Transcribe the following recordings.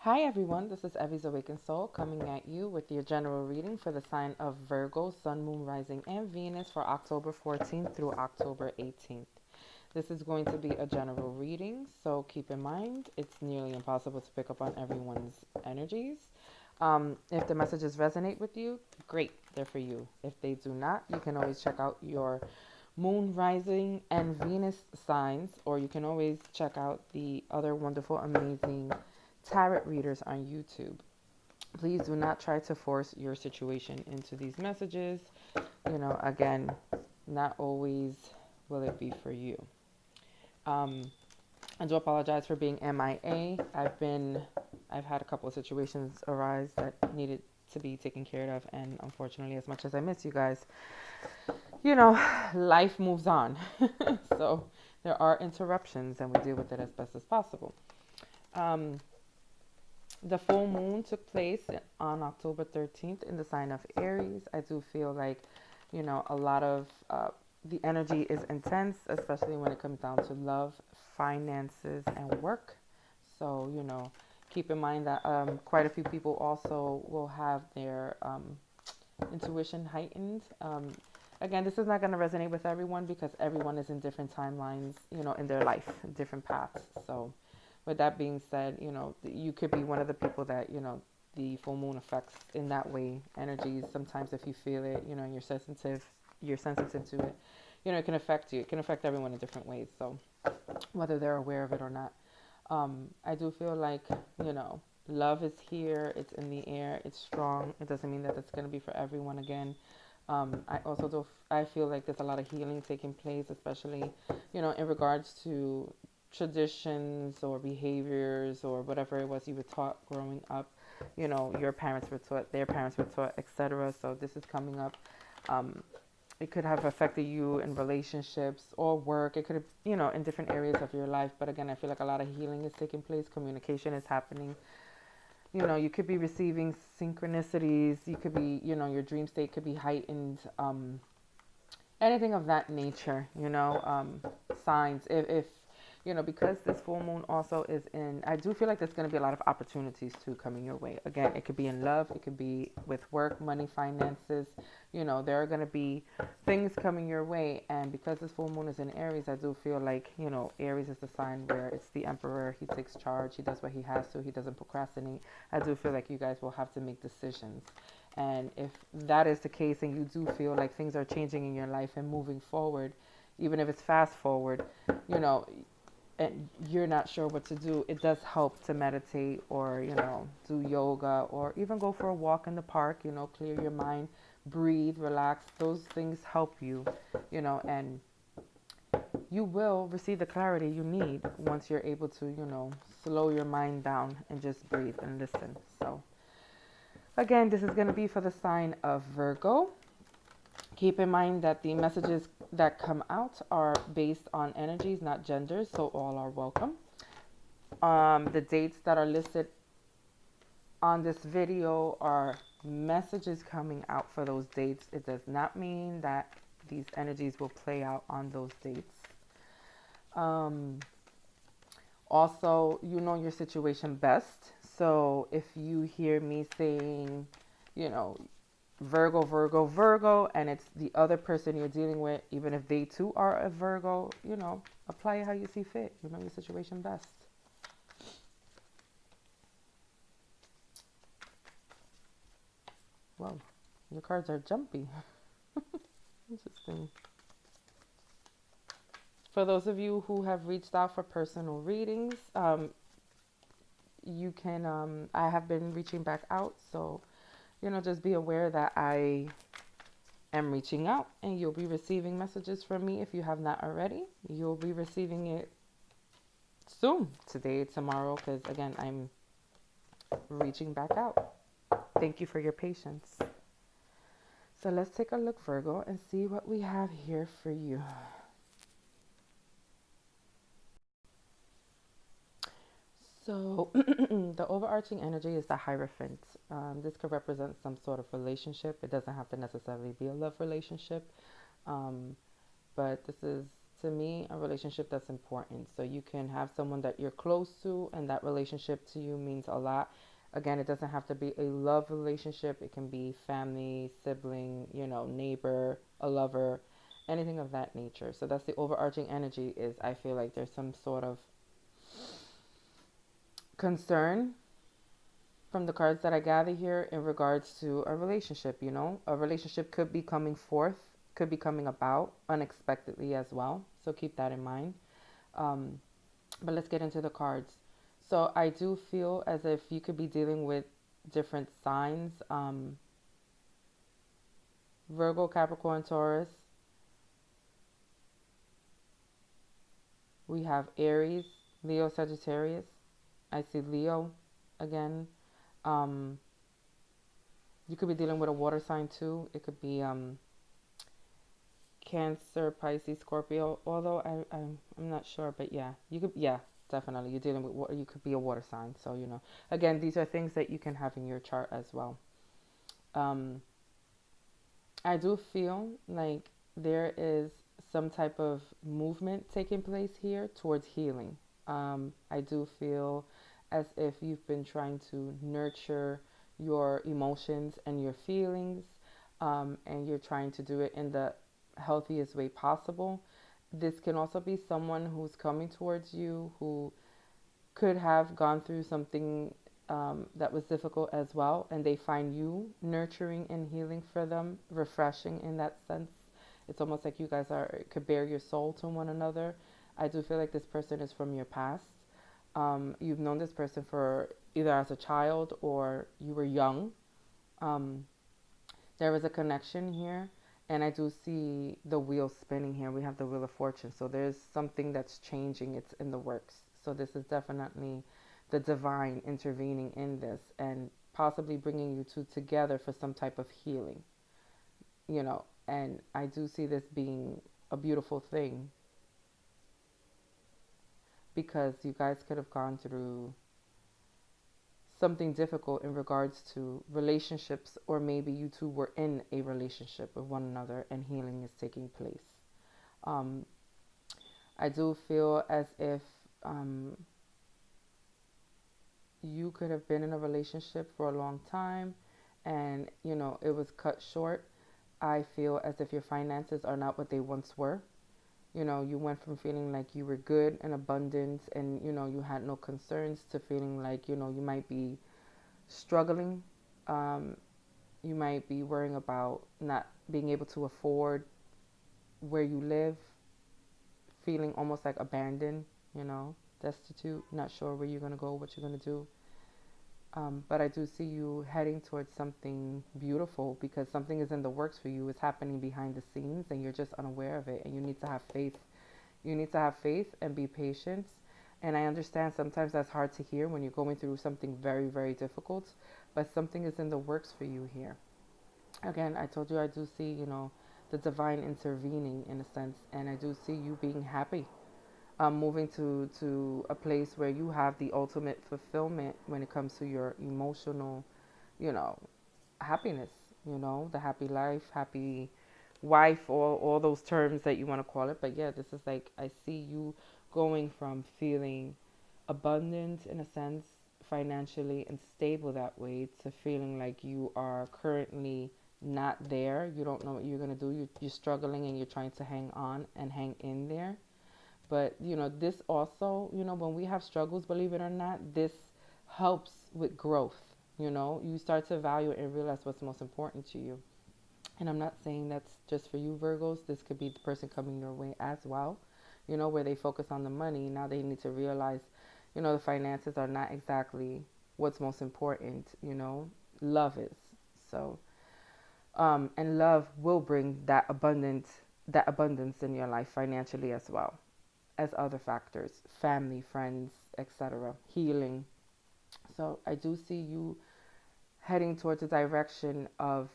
Hi everyone, this is Evie's Awakened Soul coming at you with your general reading for the sign of Virgo, Sun, Moon, Rising, and Venus for October 14th through October 18th. This is going to be a general reading, so keep in mind it's nearly impossible to pick up on everyone's energies. If the messages resonate with you, great, they're for you. If they do not, you can always check out your Moon, Rising, and Venus signs, or you can always check out the other wonderful, amazing tarot readers on YouTube. Please do not try to force your situation into these messages. Again, not always will it be for you. Um, I do apologize for being MIA. I've had a couple of situations arise that needed to be taken care of, and unfortunately, as much as I miss you guys, you know, life moves on. So there are interruptions, and we deal with it as best as possible. Um, The full moon took place on October 13th in the sign of Aries. I do feel like, a lot of the energy is intense, especially when it comes down to love, finances, and work. So, keep in mind that quite a few people also will have their intuition heightened. Again, this is not going to resonate with everyone because everyone is in different timelines, in their life, different paths. So, with that being said, you could be one of the people that, the full moon affects in that way. Energies, sometimes if you feel it, and you're sensitive to it, it can affect you. It can affect everyone in different ways. So whether they're aware of it or not. I do feel like, love is here. It's in the air. It's strong. It doesn't mean that it's going to be for everyone again. I also do. I feel like there's a lot of healing taking place, especially, in regards to traditions or behaviors or whatever it was you were taught growing up. Your parents were taught, their parents were taught, etc. So this is coming up. It could have affected you in relationships or work. It could have, in different areas of your life. But again, I feel like a lot of healing is taking place. Communication is happening. You could be receiving synchronicities. You could be, your dream state could be heightened. Anything of that nature, signs. If because this full moon also is in, I do feel like there's going to be a lot of opportunities too coming your way. Again, it could be in love, it could be with work, money, finances. There are going to be things coming your way. And because this full moon is in Aries, I do feel like, Aries is the sign where it's the emperor. He takes charge, he does what he has to, he doesn't procrastinate. I do feel like you guys will have to make decisions. And if that is the case and you do feel like things are changing in your life and moving forward, even if it's fast forward, and you're not sure what to do, it does help to meditate or, do yoga or even go for a walk in the park, clear your mind, breathe, relax. Those things help you, and you will receive the clarity you need once you're able to, slow your mind down and just breathe and listen. So, again, this is going to be for the sign of Virgo. Keep in mind that the messages that come out are based on energies, not genders, so all are welcome. The dates that are listed on this video are messages coming out for those dates. It does not mean that these energies will play out on those dates. Also, you know your situation best. So if you hear me saying, Virgo, Virgo, Virgo, and it's the other person you're dealing with, even if they too are a Virgo, apply it how you see fit. You know your situation best. Well, your cards are jumpy. Interesting. For those of you who have reached out for personal readings, you can, I have been reaching back out. So, just be aware that I am reaching out and you'll be receiving messages from me if you have not already. You'll be receiving it soon, today, tomorrow, because again, I'm reaching back out. Thank you for your patience. So let's take a look, Virgo, and see what we have here for you. So the overarching energy is the Hierophant. This could represent some sort of relationship. It doesn't have to necessarily be a love relationship. But this is to me, a relationship that's important. So you can have someone that you're close to, and that relationship to you means a lot. Again, it doesn't have to be a love relationship. It can be family, sibling, neighbor, a lover, anything of that nature. So that's the overarching energy is I feel like there's some sort of concern from the cards that I gather here in regards to a relationship. A relationship could be coming forth, could be coming about unexpectedly as well. So keep that in mind. Um, but let's get into the cards. So I do feel as if you could be dealing with different signs. Virgo, Capricorn, Taurus. We have Aries, Leo, Sagittarius. I see Leo again. Um, you could be dealing with a water sign too. It could be Cancer, Pisces, Scorpio. Although I'm not sure, but yeah, you could, yeah, definitely. You're dealing with water. You could be a water sign. So again, these are things that you can have in your chart as well. Um, I do feel like there is some type of movement taking place here towards healing. I do feel as if you've been trying to nurture your emotions and your feelings, and you're trying to do it in the healthiest way possible. This can also be someone who's coming towards you who could have gone through something that was difficult as well, and they find you nurturing and healing for them, refreshing in that sense. It's almost like you guys could bear your soul to one another. I do feel like this person is from your past. You've known this person for either as a child or you were young. Um, there is a connection here, and I do see the wheel spinning here. We have the Wheel of Fortune. So there's something that's changing. It's in the works. So this is definitely the divine intervening in this and possibly bringing you two together for some type of healing, And I do see this being a beautiful thing because you guys could have gone through something difficult in regards to relationships, or maybe you two were in a relationship with one another and healing is taking place. Um, I do feel as if you could have been in a relationship for a long time and, it was cut short. I feel as if your finances are not what they once were. You went from feeling like you were good and abundant and, you had no concerns to feeling like, you might be struggling. Um, you might be worrying about not being able to afford where you live, feeling almost like abandoned, destitute, not sure where you're going to go, what you're going to do. But I do see you heading towards something beautiful because something is in the works for you. It's happening behind the scenes and you're just unaware of it. And you need to have faith. You need to have faith and be patient. And I understand sometimes that's hard to hear when you're going through something very, very difficult. But something is in the works for you here. Again, I told you I do see, the divine intervening in a sense. And I do see you being happy, moving to a place where you have the ultimate fulfillment when it comes to your emotional, you know, happiness, the happy life, happy wife, all those terms that you want to call it. But yeah, this is like, I see you going from feeling abundant in a sense, financially and stable that way, to feeling like you are currently not there. You don't know what you're going to do. You're struggling and you're trying to hang on and hang in there. But, this also, when we have struggles, believe it or not, this helps with growth. You start to value and realize what's most important to you. And I'm not saying that's just for you, Virgos. This could be the person coming your way as well, where they focus on the money. Now they need to realize, the finances are not exactly what's most important, love is. So, and love will bring that abundance in your life financially as well as other factors, family, friends, etc., healing. So I do see you heading towards a direction of,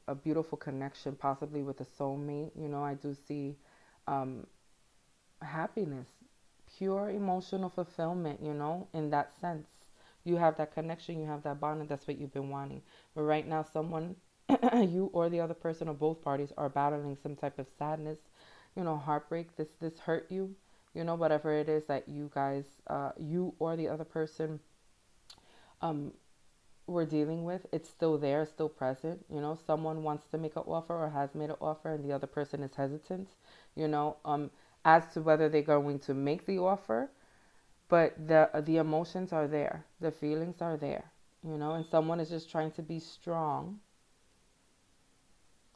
a beautiful connection, possibly with a soulmate. I do see um, happiness, pure emotional fulfillment, in that sense. You have that connection, you have that bond, and that's what you've been wanting. But right now, someone, you or the other person or both parties, are battling some type of sadness, heartbreak, this hurt you, whatever it is that you guys, you or the other person, um, were dealing with, it's still there, still present. Someone wants to make an offer or has made an offer, and the other person is hesitant, you know, um, as to whether they're going to make the offer, but the emotions are there, the feelings are there, and someone is just trying to be strong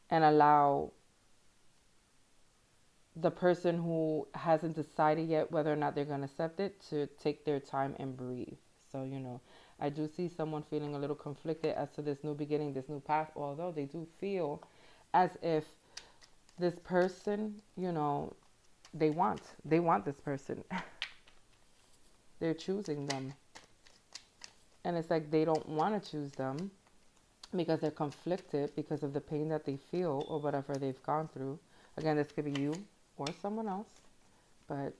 and allow the person who hasn't decided yet whether or not they're going to accept it to take their time and breathe. So, I do see someone feeling a little conflicted as to this new beginning, this new path, although they do feel as if this person, they want this person. They're choosing them. And it's like they don't want to choose them because they're conflicted because of the pain that they feel or whatever they've gone through. Again, this could be you or someone else, but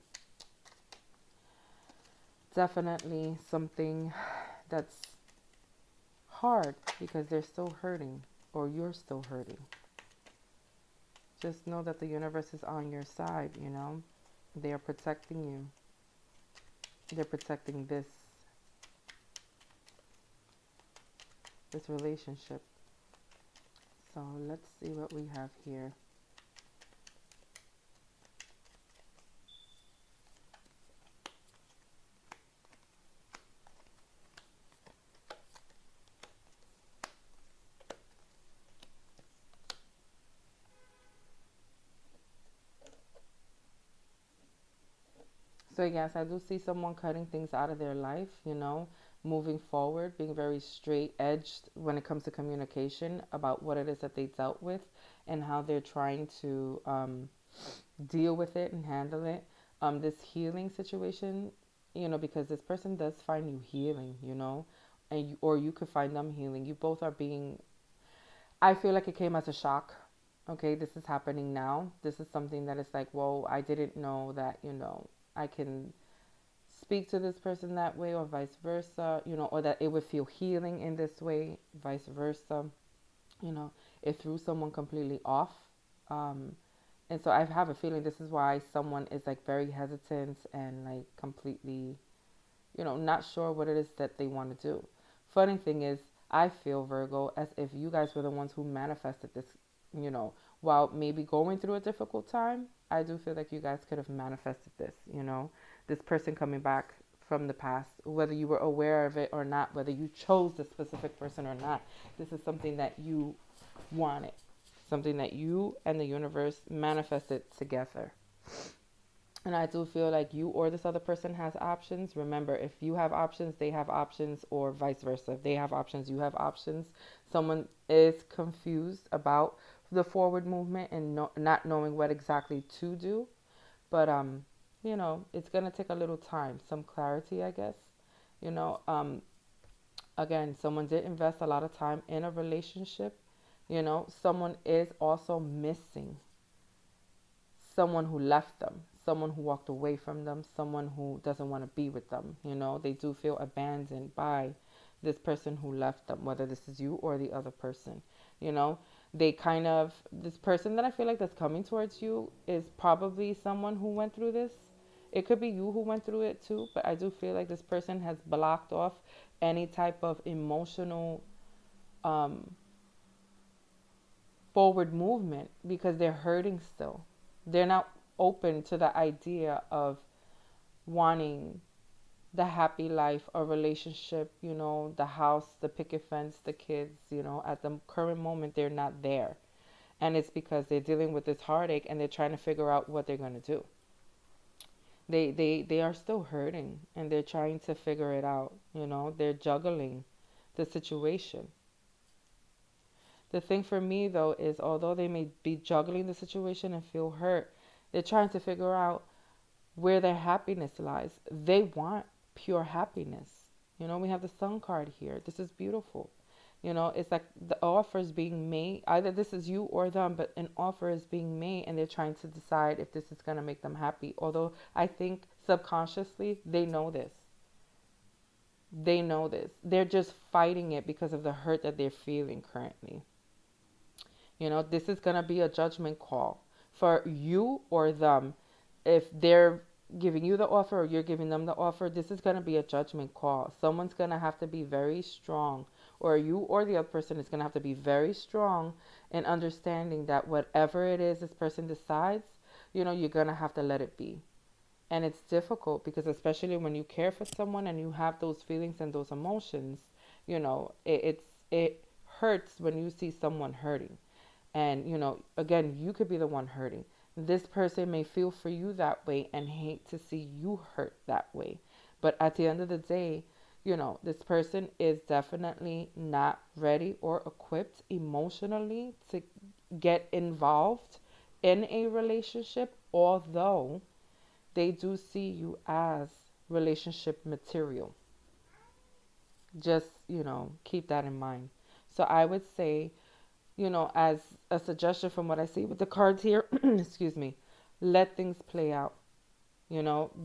definitely something that's hard because they're still hurting or you're still hurting. Just know that the universe is on your side, They are protecting you. They're protecting this relationship. So let's see what we have here. So yes, I do see someone cutting things out of their life, moving forward, being very straight edged when it comes to communication about what it is that they dealt with and how they're trying to deal with it and handle it. This healing situation, because this person does find you healing, and or you could find them healing. You both are being, I feel like it came as a shock. Okay, this is happening now. This is something that is like, whoa, I didn't know that, I can speak to this person that way or vice versa, or that it would feel healing in this way, vice versa. It threw someone completely off. Um, and so I have a feeling this is why someone is like very hesitant and like completely, not sure what it is that they want to do. Funny thing is, I feel, Virgo, as if you guys were the ones who manifested this, while maybe going through a difficult time. I do feel like you guys could have manifested this, this person coming back from the past, whether you were aware of it or not, whether you chose the specific person or not. This is something that you wanted, something that you and the universe manifested together. And I do feel like you or this other person has options. Remember, if you have options, they have options, or vice versa. If they have options, you have options. Someone is confused about the forward movement and not knowing what exactly to do. But, it's going to take a little time, some clarity, I guess. You know, um, Again, someone did invest a lot of time in a relationship. Someone is also missing someone who left them, someone who walked away from them, someone who doesn't want to be with them. They do feel abandoned by this person who left them, whether this is you or the other person. You know, they kind of, this person that I feel like that's coming towards you is probably someone who went through this. It could be you who went through it too, but I do feel like this person has blocked off any type of emotional um, forward movement because they're hurting still. They're not open to the idea of wanting the happy life, a relationship, the house, the picket fence, the kids, at the current moment, they're not there. And it's because they're dealing with this heartache and they're trying to figure out what they're going to do. They are still hurting and they're trying to figure it out. They're juggling the situation. The thing for me, though, is although they may be juggling the situation and feel hurt, they're trying to figure out where their happiness lies. They want pure happiness. We have the Sun card here. This is beautiful. It's like the offer is being made. Either this is you or them, but an offer is being made and they're trying to decide if this is going to make them happy. Although I think subconsciously they know this. They know this. They're just fighting it because of the hurt that they're feeling currently. This is going to be a judgment call for you or them. If they're giving you the offer or you're giving them the offer, this is going to be a judgment call. Someone's going to have to be very strong, or you or the other person is going to have to be very strong in understanding that whatever it is this person decides, you're going to have to let it be. And it's difficult because, especially when you care for someone and you have those feelings and those emotions, it hurts when you see someone hurting. And, again, you could be the one hurting. This person may feel for you that way and hate to see you hurt that way. But at the end of the day, this person is definitely not ready or equipped emotionally to get involved in a relationship, although they do see you as relationship material. Just, keep that in mind. So I would say, as a suggestion from what I see with the cards here, excuse me, let things play out.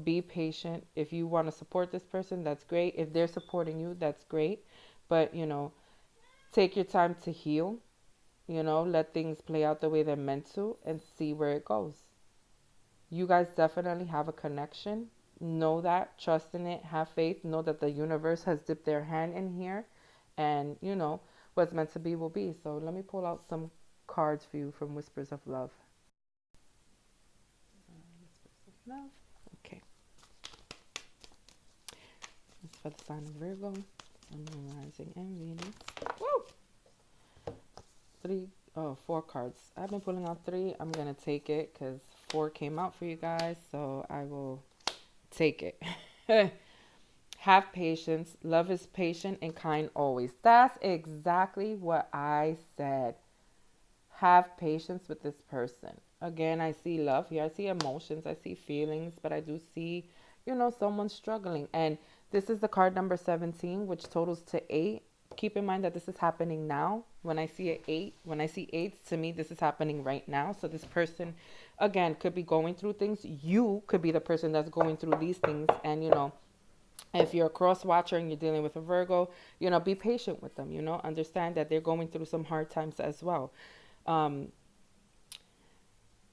Be patient. If you want to support this person, that's great. If they're supporting you, that's great. But, take your time to heal, let things play out the way they're meant to and see where it goes. You guys definitely have a connection. Know that, trust in it, have faith, know that the universe has dipped their hand in here, and what's meant to be will be. So let me pull out some cards for you from Whispers of Love. Whispers of Love. Okay. It's for the sign of Virgo, Sun, Moon, Rising, and Venus. Woo! Four cards. I've been pulling out three. I'm gonna take it because four came out for you guys, so I will take it. Have patience. Love is patient and kind always. That's exactly what I said. Have patience with this person. Again, I see love here. I see emotions. I see feelings, but I do see, someone struggling. And this is the card number 17, which totals to 8. Keep in mind that this is happening now. When I see an 8, when I see 8s, to me, this is happening right now. So this person, again, could be going through things. You could be the person that's going through these things. And, if you're a cross watcher and you're dealing with a Virgo, be patient with them, understand that they're going through some hard times as well.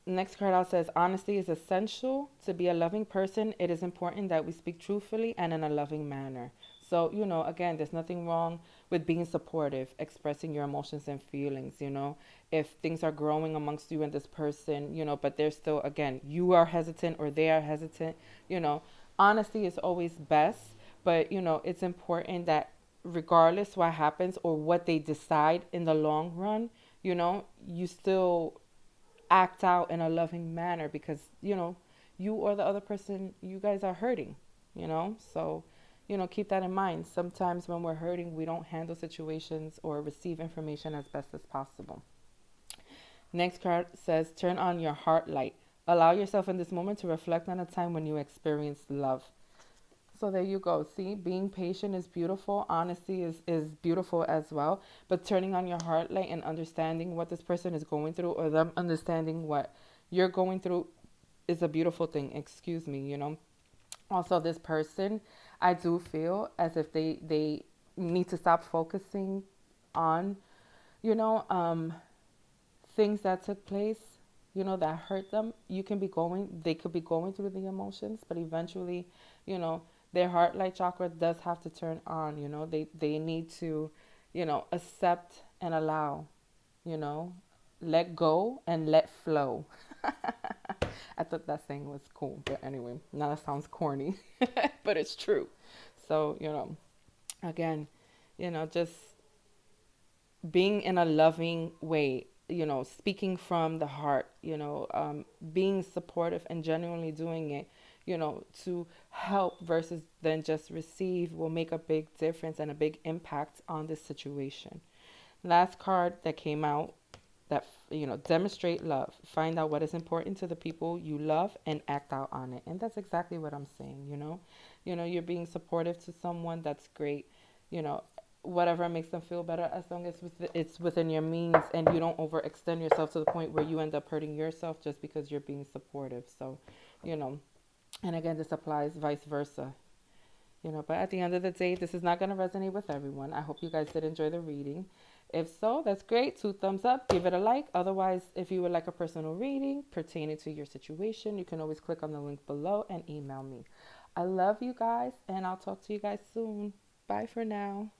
Next card out says, honesty is essential to be a loving person. It is important that we speak truthfully and in a loving manner. So, again, there's nothing wrong with being supportive, expressing your emotions and feelings, if things are growing amongst you and this person, but they're still, again, you are hesitant or they are hesitant, honesty is always best, but, it's important that regardless what happens or what they decide in the long run, you still act out in a loving manner because, you or the other person, you guys are hurting, so, keep that in mind. Sometimes when we're hurting, we don't handle situations or receive information as best as possible. Next card says, turn on your heart light. Allow yourself in this moment to reflect on a time when you experienced love. So there you go. See, being patient is beautiful. Honesty is beautiful as well. But turning on your heart light and understanding what this person is going through or them understanding what you're going through is a beautiful thing. Excuse me, Also, this person, I do feel as if they need to stop focusing on, things that took place, that hurt them. They could be going through the emotions, but eventually, their heart light chakra does have to turn on, they need to, accept and allow, let go and let flow. I thought that saying was cool, but anyway, now that sounds corny, but it's true. So, again, just being in a loving way, speaking from the heart, being supportive and genuinely doing it, to help versus then just receive will make a big difference and a big impact on this situation. Last card that came out, that, demonstrate love. Find out what is important to the people you love and act out on it. And that's exactly what I'm saying, you're being supportive to someone, that's great, whatever makes them feel better, as long as it's within your means and you don't overextend yourself to the point where you end up hurting yourself just because you're being supportive. So, and again, this applies vice versa, but at the end of the day, this is not going to resonate with everyone. I hope you guys did enjoy the reading. If so, that's great. 2 thumbs up. Give it a like. Otherwise, if you would like a personal reading pertaining to your situation, you can always click on the link below and email me. I love you guys, and I'll talk to you guys soon. Bye for now.